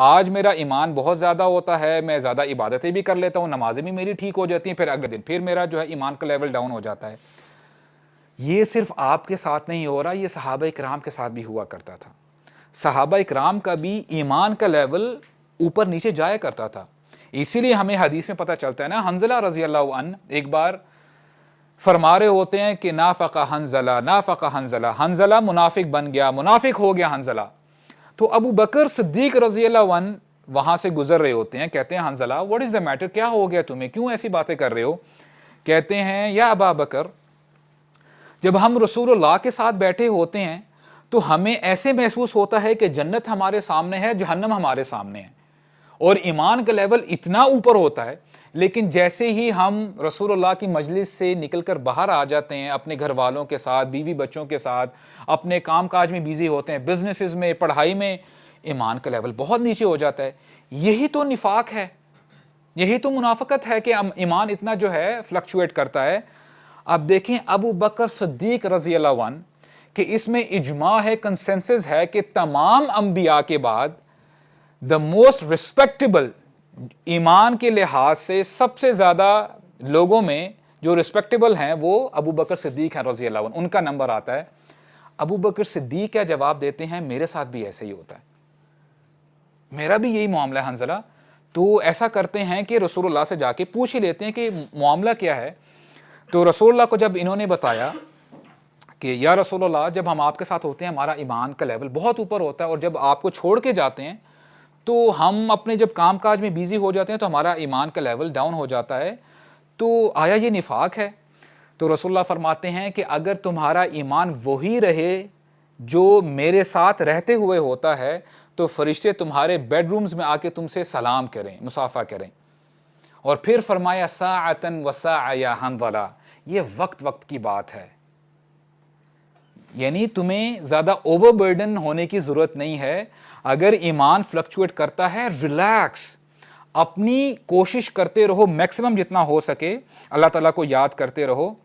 आज मेरा ईमान बहुत ज़्यादा होता है, मैं ज़्यादा इबादतें भी कर लेता हूँ, नमाज़ें भी मेरी ठीक हो जाती हैं, फिर अगले दिन फिर मेरा जो है ईमान का लेवल डाउन हो जाता है। ये सिर्फ आपके साथ नहीं हो रहा, ये सहाबा इकराम के साथ भी हुआ करता था। सहाबा इकराम का भी ईमान का लेवल ऊपर नीचे जाया करता था। इसीलिए हमें हदीस में पता चलता है ना, हंजला रजी अल्लाह अन्हु एक बार फरमा रहे होते हैं कि नाफका हंजला, नाफका हंजला, हंजला मुनाफिक बन गया, मुनाफिक हो गया हंजला। तो अबू बकर सिद्दीक रजी अल्लाह अन्हु वहां से गुजर रहे होते हैं, कहते हैं Hanzala what is the matter, क्या हो गया तुम्हें, क्यों ऐसी बातें कर रहे हो? कहते हैं या अबा बकर, जब हम रसूलुल्लाह के साथ बैठे होते हैं तो हमें ऐसे महसूस होता है कि जन्नत हमारे सामने है, जहन्नम हमारे सामने है, और ईमान का लेवल इतना ऊपर होता है। लेकिन जैसे ही हम रसूलुल्लाह की मजलिस से निकलकर बाहर आ जाते हैं, अपने घर वालों के साथ, बीवी बच्चों के साथ, अपने काम काज में बिजी होते हैं, बिजनेसेस में, पढ़ाई में, ईमान का लेवल बहुत नीचे हो जाता है। यही तो निफाक है, यही तो मुनाफकत है कि ईमान इतना जो है फ्लक्चुएट करता है। अब देखें अबू बकर सिद्दीक रजी अल्लाह अन्हु कि इसमें इजमा है, कंसेंसस है कि तमाम अंबिया के बाद द मोस्ट रिस्पेक्टेबल, ईमान के लिहाज से सबसे ज्यादा लोगों में जो रिस्पेक्टेबल हैं वो अबू बकर सिद्दीक हैं रजी अल्लाह अन्हु, उनका नंबर आता है। अबू बकर सिद्दीक क्या जवाब देते हैं, मेरे साथ भी ऐसे ही होता है, मेरा भी यही मामला है हंजला। तो ऐसा करते हैं कि रसूलुल्लाह से जाके पूछ ही लेते हैं कि मामला क्या है। तो रसूलुल्लाह को जब इन्होंने बताया कि या रसूलुल्लाह, जब हम आपके साथ होते हैं हमारा ईमान का लेवल बहुत ऊपर होता है, और जब आपको छोड़ के जाते हैं तो हम अपने जब काम काज में बिजी हो जाते हैं तो हमारा ईमान का लेवल डाउन हो जाता है, तो आया ये निफाक है? तो रसूलुल्लाह फरमाते हैं कि अगर तुम्हारा ईमान वही रहे जो मेरे साथ रहते हुए होता है, तो फरिश्ते तुम्हारे बेडरूम्स में आके तुमसे सलाम करें, मुसाफा करें। और फिर फरमाया साअतन व साअ या हंज़ला, ये वक्त वक्त की बात है, यानी तुम्हें ज्यादा ओवरबर्डन होने की जरूरत नहीं है। अगर ईमान फ्लक्चुएट करता है, रिलैक्स, अपनी कोशिश करते रहो, मैक्सिमम जितना हो सके अल्लाह ताला को याद करते रहो,